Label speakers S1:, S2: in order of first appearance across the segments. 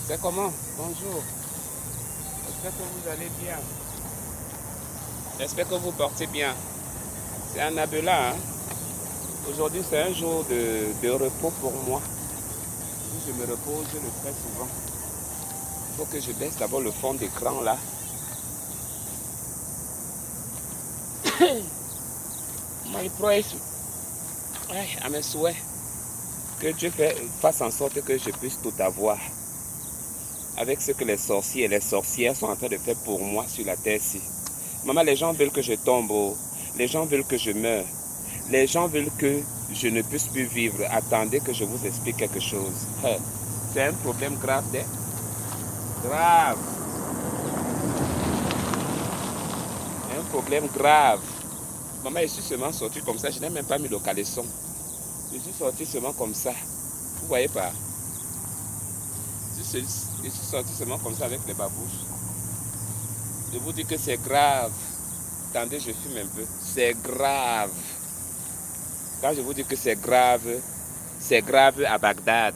S1: C'est comment? Bonjour. J'espère que vous allez bien. J'espère que vous portez bien. C'est un Abela, hein? Aujourd'hui, c'est un jour de repos pour moi. Si je me repose, je le fais souvent. Il faut que je baisse d'abord le fond d'écran là. My praise. À mes souhaits. Que Dieu fasse en sorte que je puisse tout avoir. Avec ce que les sorciers et les sorcières sont en train de faire pour moi sur la terre-ci. Maman, les gens veulent que je tombe. Oh. Les gens veulent que je meure. Les gens veulent que je ne puisse plus vivre. Attendez que je vous explique quelque chose. C'est un problème grave, grave. Un problème grave. Maman, je suis seulement sorti comme ça. Je n'ai même pas mis le caleçon. Je suis sorti seulement comme ça. Vous voyez pas? Je suis sorti seulement comme ça avec les babouches. Je vous dis que c'est grave. Attendez, je fume un peu. C'est grave. Quand je vous dis que c'est grave à Bagdad.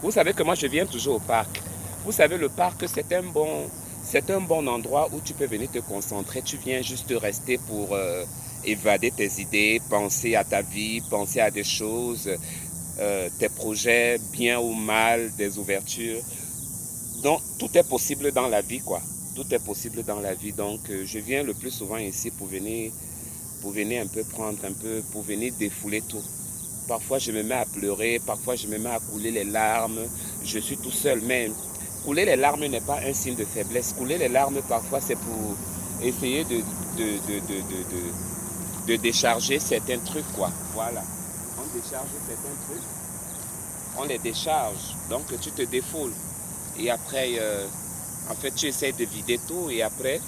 S1: Vous savez que moi je viens toujours au parc. Vous savez, le parc, c'est un bon endroit où tu peux venir te concentrer. Tu viens juste rester pour évader tes idées, penser à ta vie, penser à des choses, tes projets, bien ou mal, des ouvertures. Donc, tout est possible dans la vie, quoi. Tout est possible dans la vie. Donc, je viens le plus souvent ici pour venir un peu prendre un peu, pour venir défouler tout. Parfois, je me mets à pleurer, parfois, je me mets à couler les larmes. Je suis tout seul, mais couler les larmes n'est pas un signe de faiblesse. Couler les larmes, parfois, c'est pour essayer de décharger certains trucs, quoi. Voilà. On décharge certains trucs, on les décharge. Donc, tu te défoules. Et après, en fait, tu essaies de vider tout et après,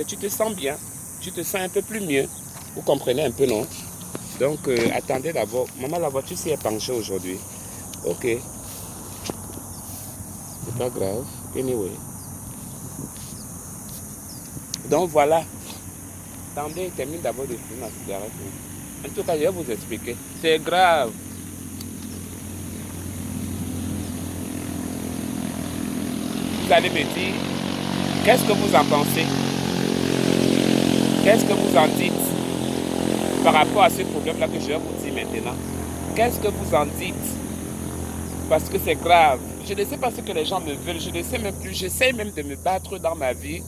S1: tu te sens bien. Tu te sens un peu plus mieux. Vous comprenez un peu, non? Donc, attendez d'abord. Maman, la voiture s'y est penchée aujourd'hui. Ok. C'est pas grave. Anyway. Donc, voilà. Attendez, termine d'abord de fumer ma cigarette. En tout cas, je vais vous expliquer. C'est grave. Vous allez me dire, qu'est-ce que vous en pensez? Qu'est-ce que vous en dites par rapport à ce problème-là que je vais vous dire maintenant? Qu'est-ce que vous en dites? Parce que c'est grave. Je ne sais pas ce que les gens me veulent. Je ne sais même plus. J'essaie même de me battre dans ma vie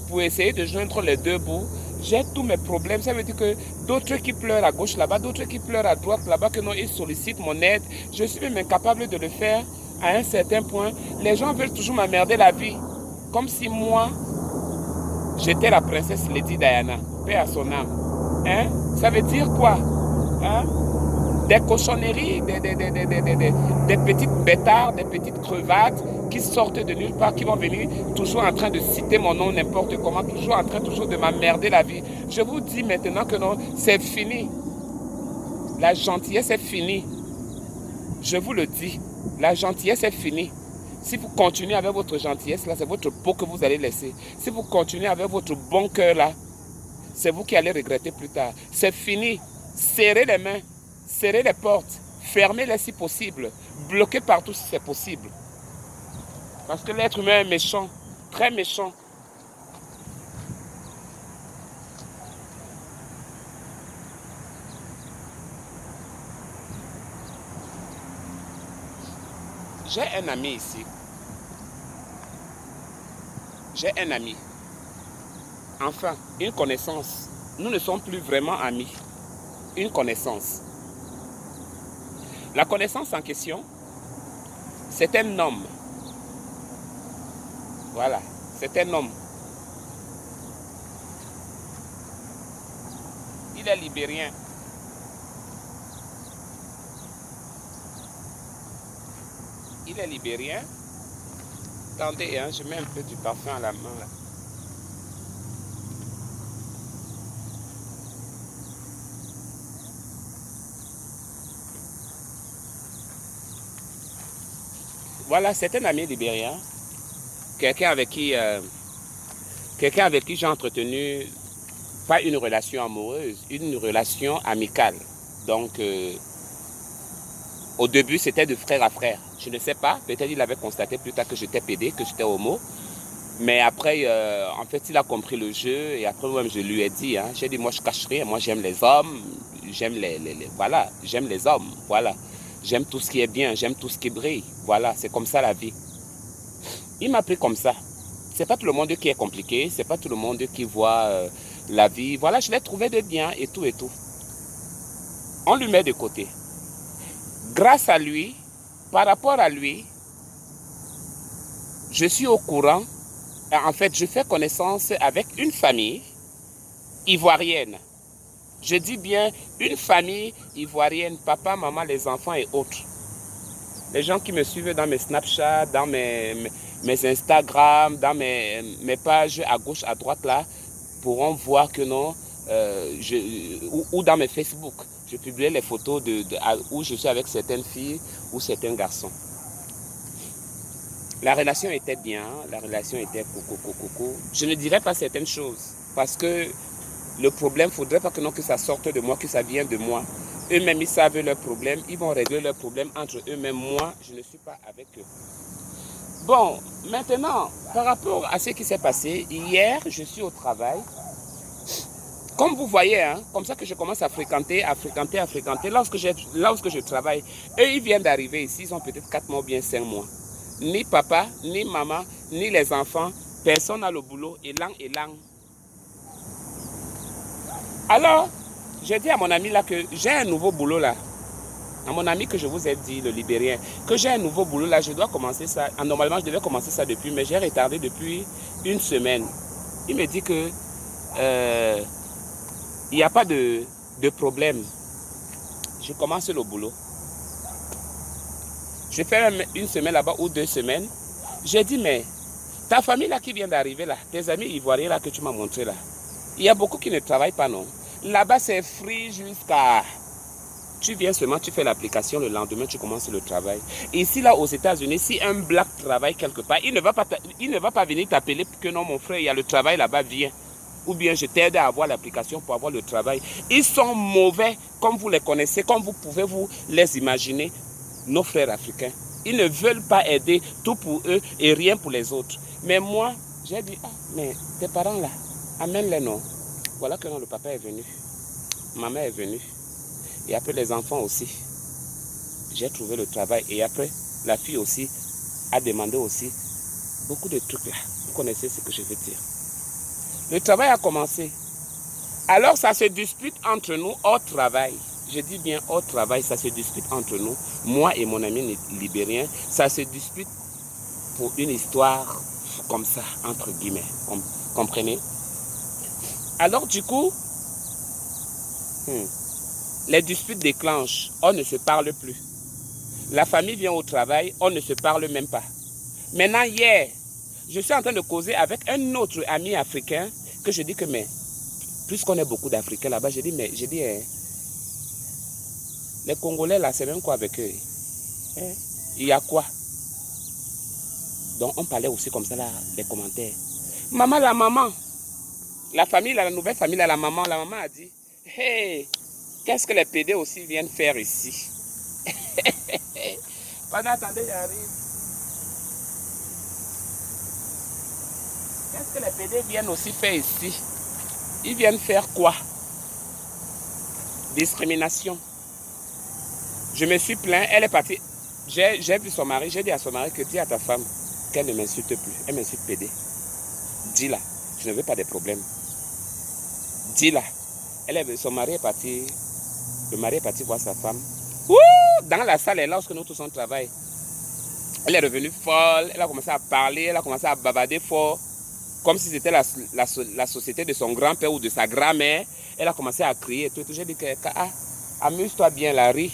S1: pour essayer de joindre les deux bouts. J'ai tous mes problèmes. Ça veut dire que d'autres qui pleurent à gauche là-bas, d'autres qui pleurent à droite là-bas, que non, ils sollicitent mon aide. Je suis même incapable de le faire à un certain point. Les gens veulent toujours m'emmerder la vie. Comme si moi, j'étais la princesse Lady Diana. Paix à son âme. Hein? Ça veut dire quoi? Hein? Des cochonneries, des petites bêtards, des petites crevates qui sortent de nulle part, qui vont venir toujours en train de citer mon nom n'importe comment, toujours en train de m'emmerder la vie. Je vous dis maintenant que non, c'est fini. La gentillesse est finie. Je vous le dis, la gentillesse est finie. Si vous continuez avec votre gentillesse là, c'est votre peau que vous allez laisser. Si vous continuez avec votre bon cœur là, c'est vous qui allez regretter plus tard. C'est fini. Serrez les mains. Serrez les portes, fermez-les si possible, bloquez partout si c'est possible. Parce que l'être humain est méchant, très méchant. J'ai un ami ici. J'ai un ami. Enfin, une connaissance. Nous ne sommes plus vraiment amis. Une connaissance. La connaissance en question, c'est un homme. Voilà, c'est un homme. Il est libérien. Il est libérien. Attendez, hein, je mets un peu du parfum à la main là. Voilà, c'est un ami libérien. Quelqu'un avec qui j'ai entretenu, pas une relation amoureuse, une relation amicale. Donc, au début, c'était de frère à frère. Je ne sais pas. Peut-être il avait constaté plus tard que j'étais pédé, que j'étais homo. Mais après, en fait, il a compris le jeu. Et après, moi, je lui ai dit, hein, j'ai dit, moi, je cache rien. Moi, j'aime les hommes. J'aime voilà, j'aime les hommes. Voilà. J'aime tout ce qui est bien. J'aime tout ce qui brille. Voilà, c'est comme ça la vie. Il m'a pris comme ça. C'est pas tout le monde qui est compliqué. C'est pas tout le monde qui voit la vie. Voilà, je l'ai trouvé de bien et tout et tout. On lui met de côté. Grâce à lui, par rapport à lui, je suis au courant. En fait, je fais connaissance avec une famille ivoirienne. Je dis bien une famille ivoirienne, papa, maman, les enfants et autres. Les gens qui me suivent dans mes Snapchat, dans mes Instagram, dans mes pages à gauche, à droite là, pourront voir que non, ou dans mes Facebook. Je publie les photos où je suis avec certaines filles ou certains garçons. La relation était bien, la relation était coco. Je ne dirais pas certaines choses parce que le problème, il ne faudrait pas que ça sorte de moi, que ça vienne de moi. Eux-mêmes, ils savent leurs problèmes, ils vont régler leurs problèmes entre eux-mêmes. Moi, je ne suis pas avec eux. Bon, maintenant, par rapport à ce qui s'est passé, hier, je suis au travail. Comme vous voyez, hein, comme ça que je commence à fréquenter. Lorsque je travaille, eux, ils viennent d'arriver ici, ils ont peut-être 4 mois ou bien 5 mois. Ni papa, ni maman, ni les enfants, personne n'a le boulot, et lang. Alors, j'ai dit à mon ami là que j'ai un nouveau boulot là. À mon ami que je vous ai dit, le Libérien, que j'ai un nouveau boulot là, je dois commencer ça. Normalement, je devais commencer ça depuis, mais j'ai retardé depuis une semaine. Il me dit que il n'y a pas de problème. Je commence le boulot. Je fais une semaine là-bas ou 2 semaines. J'ai dit, mais ta famille là qui vient d'arriver là, tes amis ivoiriens là que tu m'as montré là, il y a beaucoup qui ne travaillent pas, non? Là-bas, c'est free jusqu'à... Tu viens seulement, tu fais l'application, le lendemain, tu commences le travail. Ici, là, aux États-Unis, si un black travaille quelque part, il ne va pas venir t'appeler pour que non, mon frère, il y a le travail là-bas, viens. Ou bien je t'aide à avoir l'application pour avoir le travail. Ils sont mauvais, comme vous les connaissez, comme vous pouvez vous les imaginer, nos frères africains. Ils ne veulent pas aider, tout pour eux et rien pour les autres. Mais moi, j'ai dit, ah, mais tes parents là, amène-les non. Voilà que non, le papa est venu. Maman est venue. Et après les enfants aussi. J'ai trouvé le travail. Et après, la fille aussi a demandé aussi beaucoup de trucs là. Vous connaissez ce que je veux dire. Le travail a commencé. Alors ça se dispute entre nous hors travail. Je dis bien hors travail, ça se dispute entre nous. Moi et mon ami libérien, ça se dispute pour une histoire comme ça, entre guillemets. Comprenez? Alors du coup, les disputes déclenchent. On ne se parle plus. La famille vient au travail, on ne se parle même pas. Maintenant, hier, je suis en train de causer avec un autre ami africain que je dis que, mais, puisqu'on est beaucoup d'Africains là-bas, j'ai dit, les Congolais là, c'est même quoi avec eux? Il y a quoi? Donc, on parlait aussi comme ça là, les commentaires. Maman, la famille, la nouvelle famille, la maman a dit, hey, qu'est-ce que les PD aussi viennent faire ici? Attendez, j'arrive. Qu'est-ce que les PD viennent aussi faire ici? Ils viennent faire quoi? Discrimination. Je me suis plaint, elle est partie. J'ai vu son mari, j'ai dit à son mari que dis à ta femme qu'elle ne m'insulte plus. Elle m'insulte PD. Dis-la, je ne veux pas de problème. Dis-la. Son mari est parti. Le mari est parti voir sa femme. Ouh, dans la salle, lorsque nous tous on travaille. Elle est revenue folle, elle a commencé à parler, elle a commencé à bavarder fort. Comme si c'était la société de son grand-père ou de sa grand-mère. Elle a commencé à crier. J'ai dit que, amuse-toi bien là, ris.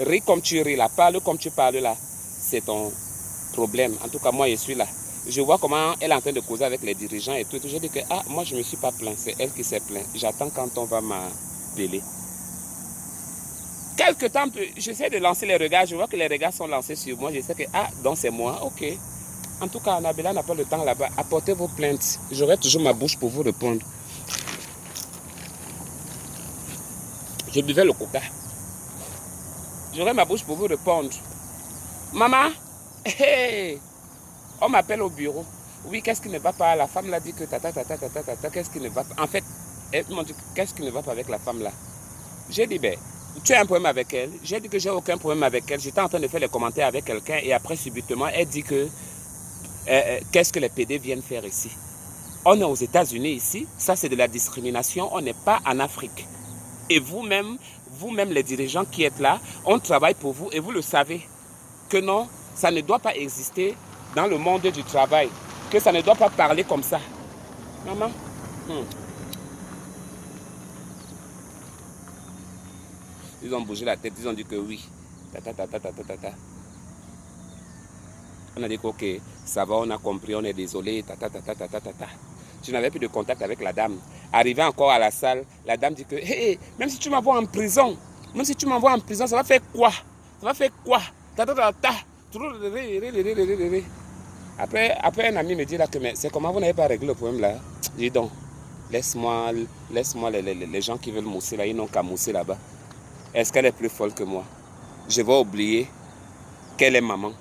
S1: Ris comme tu ris là, parle comme tu parles là. C'est ton problème. En tout cas, moi, je suis là. Je vois comment elle est en train de causer avec les dirigeants et tout. J'ai dit que, moi, je ne me suis pas plaint. C'est elle qui s'est plaint. J'attends quand on va m'appeler. Quelque temps, j'essaie de lancer les regards. Je vois que les regards sont lancés sur moi. Je sais que, donc c'est moi. OK. En tout cas, Annabella n'a pas le temps là-bas. Apportez vos plaintes. J'aurai toujours ma bouche pour vous répondre. Je buvais le coca. J'aurai ma bouche pour vous répondre. Maman, Hey, on m'appelle au bureau. Oui, qu'est-ce qui ne va pas? La femme l'a dit que qu'est-ce qui ne va pas? En fait, elle m'a dit, qu'est-ce qui ne va pas avec la femme là? J'ai dit, ben, tu as un problème avec elle? J'ai dit que j'ai aucun problème avec elle. J'étais en train de faire les commentaires avec quelqu'un et après, subitement, elle dit que qu'est-ce que les PD viennent faire ici? On est aux États-Unis ici, ça c'est de la discrimination, on n'est pas en Afrique. Et vous-même, les dirigeants qui êtes là, on travaille pour vous et vous le savez. Que non, ça ne doit pas exister dans le monde du travail. Que ça ne doit pas parler comme ça. Maman? Ils ont bougé la tête, ils ont dit que oui. On a dit que ok, ça va, on a compris, on est désolé. Je n'avais plus de contact avec la dame. Arrivé encore à la salle, la dame dit que hey, même si tu m'envoies en prison, ça va faire quoi? Ça va faire quoi? Après un ami me dit là que mais c'est comment vous n'avez pas réglé le problème là? Dis donc, laisse-moi les gens qui veulent mousser là, ils n'ont qu'à mousser là-bas. Est-ce qu'elle est plus folle que moi? Je vais oublier qu'elle est maman.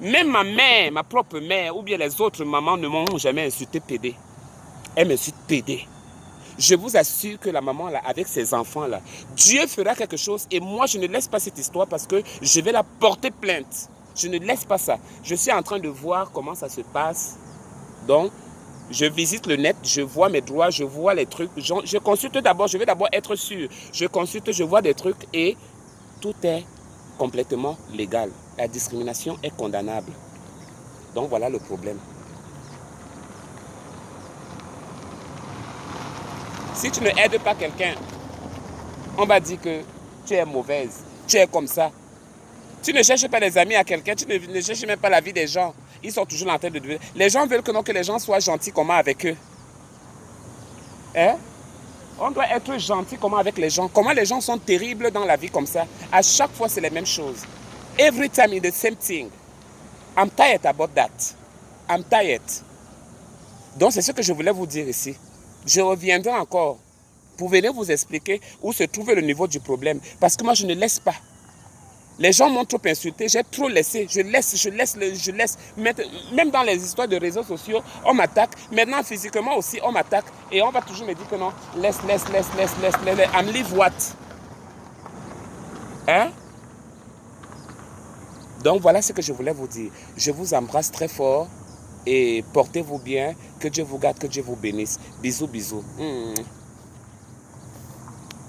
S1: Même ma mère, ma propre mère, ou bien les autres mamans ne m'ont jamais insulté PD. Elle m'insulte PD. Je vous assure que la maman là, avec ses enfants là, Dieu fera quelque chose et moi je ne laisse pas cette histoire parce que je vais la porter plainte. Je ne laisse pas ça. Je suis en train de voir comment ça se passe. Donc, je visite le net, je vois mes droits, je vois les trucs. Je consulte d'abord, je vais d'abord être sûr. Je consulte, je vois des trucs et tout est complètement légal. La discrimination est condamnable. Donc voilà le problème. Si tu ne aides pas quelqu'un, on va dire que tu es mauvaise, tu es comme ça. Tu ne cherches pas les amis à quelqu'un, tu ne cherches même pas la vie des gens. Ils sont toujours en train de devenir. Les gens veulent que les gens soient gentils comment avec eux. Hein? On doit être gentil comment avec les gens. Comment les gens sont terribles dans la vie comme ça. À chaque fois, c'est les mêmes choses. Every time it's the same thing. I'm tired about that. I'm tired. Donc, c'est ce que je voulais vous dire ici. Je reviendrai encore pour venir vous expliquer où se trouve le niveau du problème. Parce que moi, je ne laisse pas. Les gens m'ont trop insulté, j'ai trop laissé. Je laisse. Même dans les histoires de réseaux sociaux, on m'attaque. Maintenant, physiquement aussi, on m'attaque. Et on va toujours me dire que non, laisse. I'm leave what? Hein? Donc, voilà ce que je voulais vous dire. Je vous embrasse très fort et portez-vous bien. Que Dieu vous garde, que Dieu vous bénisse. Bisous, bisous.